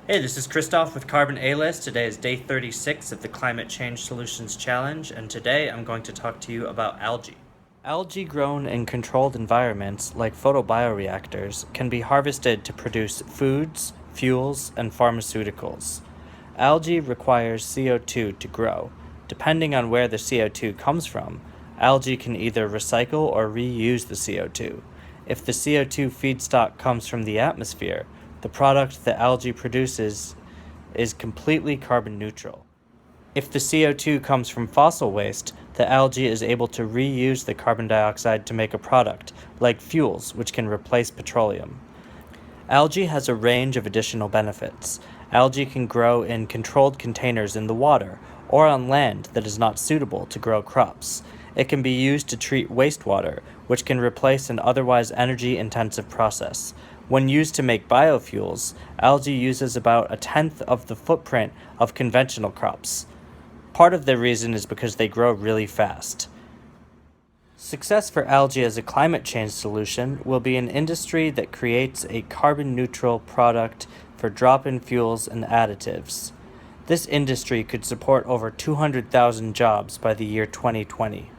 Hey, this is Christoph with Carbon A-List. Today is day 36 of the Climate Change Solutions Challenge, and today I'm going to talk to you about algae. Algae grown in controlled environments like photobioreactors can be harvested to produce foods, fuels, and pharmaceuticals. Algae requires CO2 to grow. Depending on where the CO2 comes from, algae can either recycle or reuse the CO2. If the CO2 feedstock comes from the atmosphere, the product the algae produces is completely carbon neutral. If the CO2 comes from fossil waste, the algae is able to reuse the carbon dioxide to make a product, like fuels, which can replace petroleum. Algae has a range of additional benefits. Algae can grow in controlled containers in the water or on land that is not suitable to grow crops. It can be used to treat wastewater, which can replace an otherwise energy-intensive process. When used to make biofuels, algae uses about a tenth of the footprint of conventional crops. Part of the reason is because they grow really fast. Success for algae as a climate change solution will be an industry that creates a carbon-neutral product for drop-in fuels and additives. This industry could support over 200,000 jobs by the year 2020.